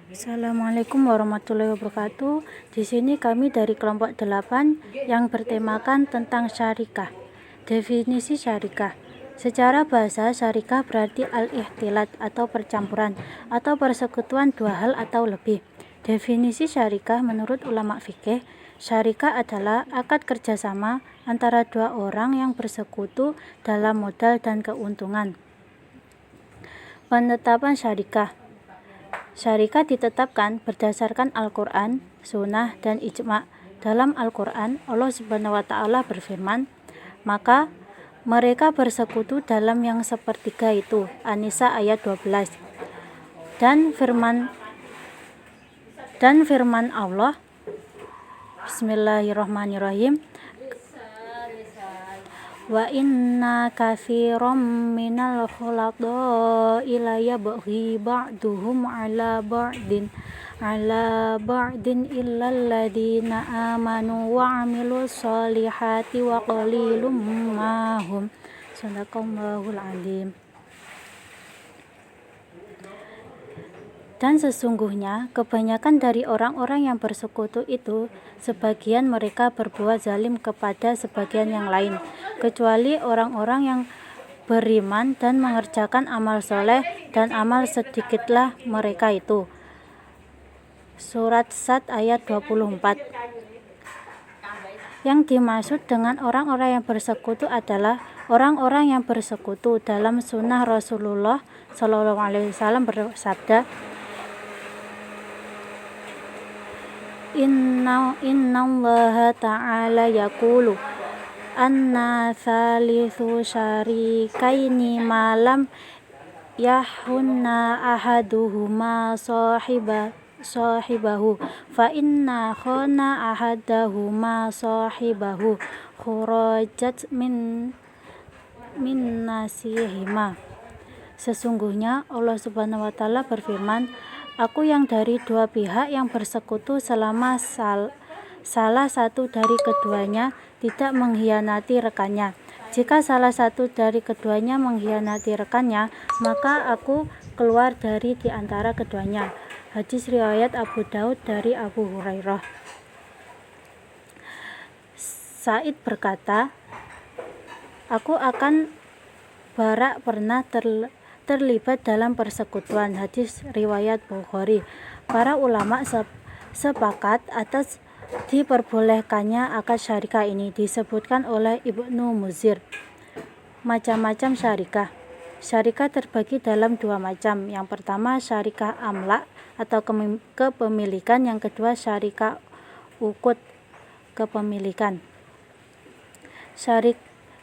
Assalamualaikum warahmatullahi wabarakatuh. Di sini kami dari kelompok 8 yang bertemakan tentang syarikah. Definisi syarikah. Secara bahasa, syarikah berarti al-ihtilat atau percampuran atau persekutuan dua hal atau lebih. Definisi syarikah menurut ulama fikih, syarikah adalah akad kerjasama antara dua orang yang bersekutu dalam modal dan keuntungan. Penetapan syarikah. Syarikah ditetapkan berdasarkan Al-Quran, Sunnah, dan Ijma'. Dalam Al-Quran, Allah Subhanahu wa Ta'ala berfirman, maka mereka bersekutu dalam yang sepertiga itu. An-Nisa ayat 12. Dan firman Allah, Bismillahirrahmanirrahim, wa inna katsiran minal khulata'i la yabghi ba'duhum 'ala ba'din illal ladzina amanu wa 'amilus sholihati wa qalilum ma hum. Shadaqallahul 'azim. Dan sesungguhnya kebanyakan dari orang-orang yang bersekutu itu, sebagian mereka berbuat zalim kepada sebagian yang lain, kecuali orang-orang yang beriman dan mengerjakan amal soleh, dan amal sedikitlah mereka itu. Surat Sad ayat 24. Yang dimaksud dengan orang-orang yang bersekutu adalah orang-orang yang bersekutu dalam sunnah Rasulullah SAW bersabda, Inna Allah ta'ala yaqulu anna thalithu syarikaini malam yahunna ahaduhuma sahibahu fa inna khana ahadahuma sahibahu khurajat min nasihima. Sesungguhnya Allah Subhanahu wa Ta'ala berfirman, Aku yang dari dua pihak yang bersekutu selama salah satu dari keduanya tidak mengkhianati rekannya. Jika salah satu dari keduanya mengkhianati rekannya, maka aku keluar dari di antara keduanya. Hadis riwayat Abu Daud dari Abu Hurairah. Said berkata, aku akan Barak pernah terlibat dalam persekutuan. Hadis riwayat Bukhari. Para ulama sepakat atas diperbolehkannya akad syarikah ini. Disebutkan oleh Ibnu Muzir. Macam-macam syarikah. Syarikah terbagi dalam dua macam. Yang pertama syarikah amla atau kepemilikan. Yang kedua syarikah ukut, kepemilikan.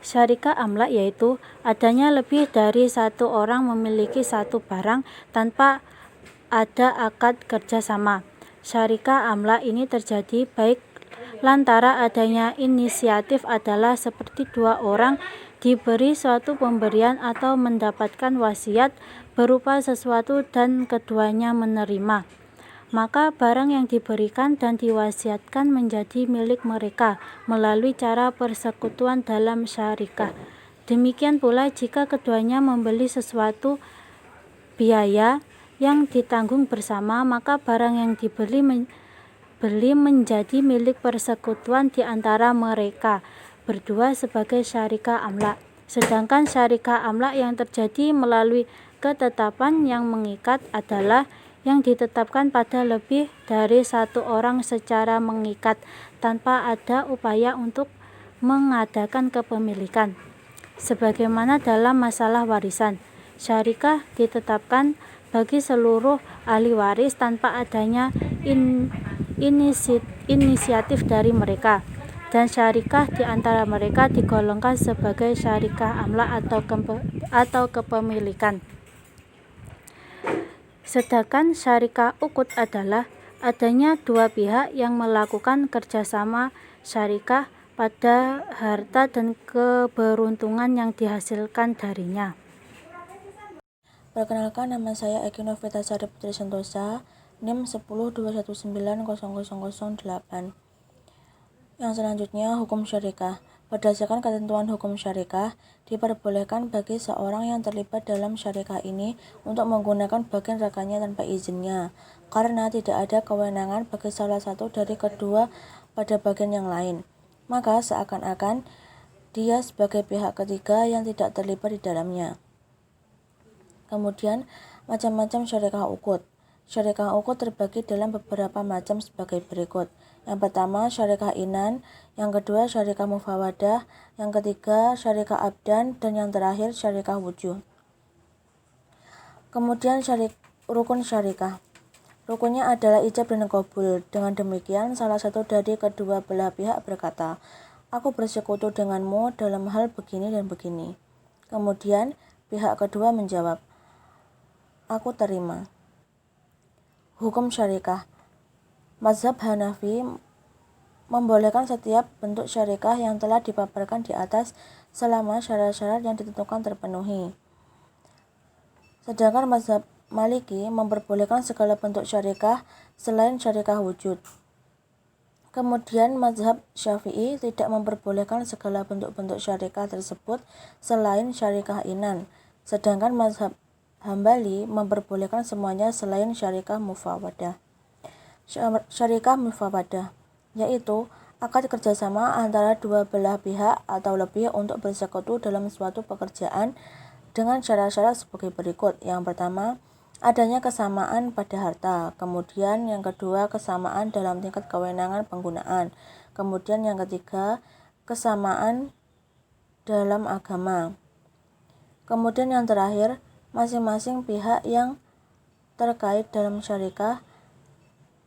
Syarikah amla yaitu adanya lebih dari satu orang memiliki satu barang tanpa ada akad kerjasama. Syarikah amla ini terjadi baik lantara adanya inisiatif adalah seperti dua orang diberi suatu pemberian atau mendapatkan wasiat berupa sesuatu dan keduanya menerima. Maka barang yang diberikan dan diwasiatkan menjadi milik mereka melalui cara persekutuan dalam syarikah. Demikian pula jika keduanya membeli sesuatu biaya yang ditanggung bersama, maka barang yang dibeli menjadi milik persekutuan di antara mereka berdua sebagai syarikah amla. Sedangkan syarikah amla yang terjadi melalui ketetapan yang mengikat adalah yang ditetapkan pada lebih dari satu orang secara mengikat tanpa ada upaya untuk mengadakan kepemilikan. Sebagaimana dalam masalah warisan, syarikah ditetapkan bagi seluruh ahli waris tanpa adanya inisiatif dari mereka, dan syarikah di antara mereka digolongkan sebagai syarikah amla atau kepemilikan. Sedangkan syarikah ukut adalah adanya dua pihak yang melakukan kerjasama syarikah pada harta dan keberuntungan yang dihasilkan darinya. Perkenalkan, nama saya Eki Novita Sari Putri Sentosa, NIM 1021900008. Yang selanjutnya, hukum syarikah. Berdasarkan ketentuan hukum syarikah, diperbolehkan bagi seorang yang terlibat dalam syarikah ini untuk menggunakan bagian rekannya tanpa izinnya, karena tidak ada kewenangan bagi salah satu dari kedua pada bagian yang lain. Maka seakan-akan dia sebagai pihak ketiga yang tidak terlibat di dalamnya. Kemudian, macam-macam syarikah ukut. Syarikah ukut terbagi dalam beberapa macam sebagai berikut. Yang pertama, syarikah inan. Yang kedua, syarikah mufawadah. Yang ketiga, syarikah abdan. Dan yang terakhir, syarikah wujuh. Kemudian, rukun syarikah. Rukunnya adalah ijab dan qabul. Dengan demikian, salah satu dari kedua belah pihak berkata, "Aku bersekutu denganmu dalam hal begini dan begini." Kemudian, pihak kedua menjawab, "Aku terima." Hukum syarikah. Mazhab Hanafi membolehkan setiap bentuk syarikah yang telah dipaparkan di atas selama syarat-syarat yang ditentukan terpenuhi. Sedangkan mazhab Maliki memperbolehkan segala bentuk syarikah selain syarikah wujud. Kemudian mazhab Syafi'i tidak memperbolehkan segala bentuk-bentuk syarikah tersebut selain syarikah inan. Sedangkan mazhab Hambali memperbolehkan semuanya selain syarikah mufawadah. Syarikah mufawadah, yaitu akad kerjasama antara dua belah pihak atau lebih untuk bersekutu dalam suatu pekerjaan dengan syarat-syarat sebagai berikut. Yang pertama, adanya kesamaan pada harta. Kemudian yang kedua, kesamaan dalam tingkat kewenangan penggunaan. Kemudian yang ketiga, kesamaan dalam agama. Kemudian yang terakhir, masing-masing pihak yang terkait dalam syarikah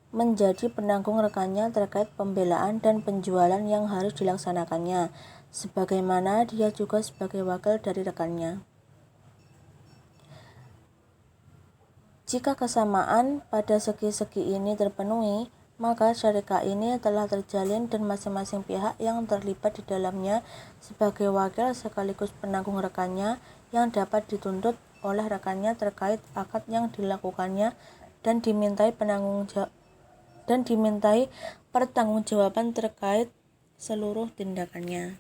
menjadi penanggung rekannya terkait pembelaan dan penjualan yang harus dilaksanakannya, sebagaimana dia juga sebagai wakil dari rekannya. Jika kesamaan pada segi-segi ini terpenuhi, maka syarikah ini telah terjalin dan masing-masing pihak yang terlibat di dalamnya sebagai wakil sekaligus penanggung rekannya yang dapat dituntut oleh rekannya terkait akad yang dilakukannya dan dimintai pertanggungjawaban terkait seluruh tindakannya.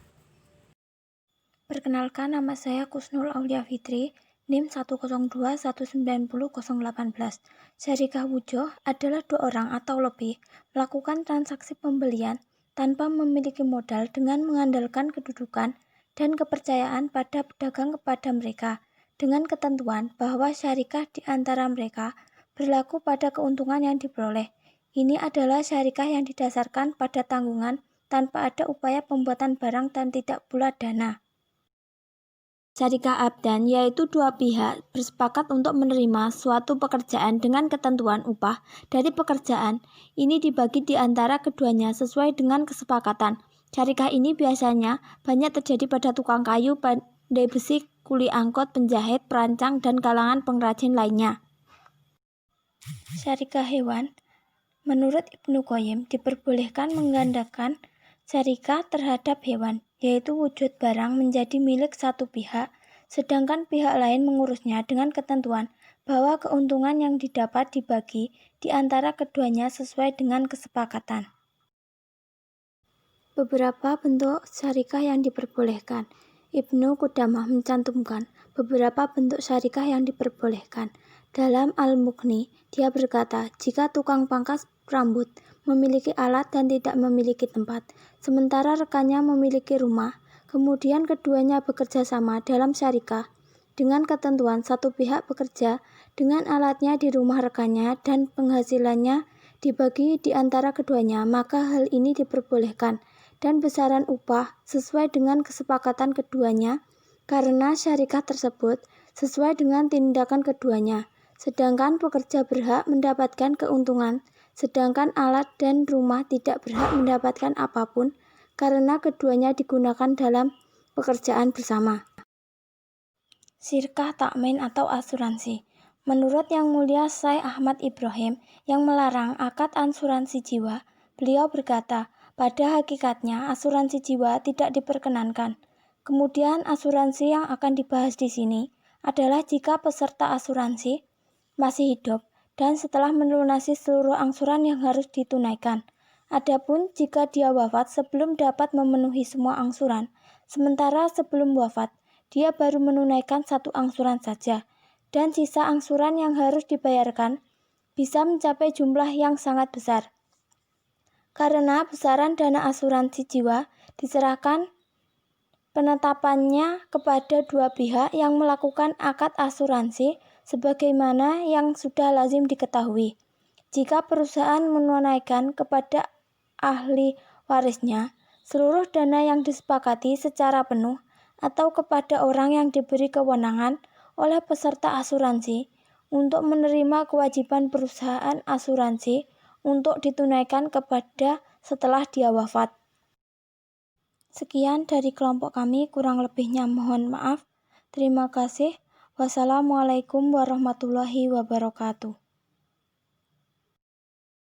Perkenalkan, nama saya Kusnul Aulia Fitri, NIM 102190018. Syarikah wujuh adalah dua orang atau lebih melakukan transaksi pembelian tanpa memiliki modal dengan mengandalkan kedudukan dan kepercayaan pada pedagang kepada mereka, dengan ketentuan bahwa syarikah di antara mereka berlaku pada keuntungan yang diperoleh. Ini adalah syarikah yang didasarkan pada tanggungan tanpa ada upaya pembuatan barang dan tidak pula dana. Syarikah abdan, yaitu dua pihak bersepakat untuk menerima suatu pekerjaan dengan ketentuan upah dari pekerjaan. Ini dibagi di antara keduanya sesuai dengan kesepakatan. Syarikah ini biasanya banyak terjadi pada tukang kayu, pandai besi, kuli angkot, penjahit, perancang, dan kalangan pengrajin lainnya. Syarikah hewan. Menurut Ibnu Qayyim, diperbolehkan menggandakan syarikah terhadap hewan, yaitu wujud barang menjadi milik satu pihak, sedangkan pihak lain mengurusnya dengan ketentuan bahwa keuntungan yang didapat dibagi di antara keduanya sesuai dengan kesepakatan. Beberapa bentuk syarikah yang diperbolehkan. Ibnu Qudamah mencantumkan beberapa bentuk syarikah yang diperbolehkan. Dalam Al-Mughni, dia berkata, jika tukang pangkas rambut memiliki alat dan tidak memiliki tempat, sementara rekannya memiliki rumah, kemudian keduanya bekerja sama dalam syarikah, dengan ketentuan satu pihak bekerja dengan alatnya di rumah rekannya dan penghasilannya dibagi di antara keduanya, maka hal ini diperbolehkan, dan besaran upah sesuai dengan kesepakatan keduanya, karena syarikah tersebut sesuai dengan tindakan keduanya, sedangkan pekerja berhak mendapatkan keuntungan, sedangkan alat dan rumah tidak berhak mendapatkan apapun, karena keduanya digunakan dalam pekerjaan bersama. Syirkah takmin atau asuransi. Menurut Yang Mulia Syekh Ahmad Ibrahim yang melarang akad asuransi jiwa, beliau berkata, pada hakikatnya asuransi jiwa tidak diperkenankan. Kemudian asuransi yang akan dibahas di sini adalah jika peserta asuransi masih hidup dan setelah melunasi seluruh angsuran yang harus ditunaikan. Adapun jika dia wafat sebelum dapat memenuhi semua angsuran, sementara sebelum wafat dia baru menunaikan 1 angsuran saja, dan sisa angsuran yang harus dibayarkan bisa mencapai jumlah yang sangat besar. Karena besaran dana asuransi jiwa diserahkan penetapannya kepada dua pihak yang melakukan akad asuransi sebagaimana yang sudah lazim diketahui. Jika perusahaan menunaikan kepada ahli warisnya seluruh dana yang disepakati secara penuh atau kepada orang yang diberi kewenangan oleh peserta asuransi untuk menerima kewajiban perusahaan asuransi untuk ditunaikan kepada setelah dia wafat. Sekian dari kelompok kami, kurang lebihnya mohon maaf. Terima kasih. Wassalamualaikum warahmatullahi wabarakatuh.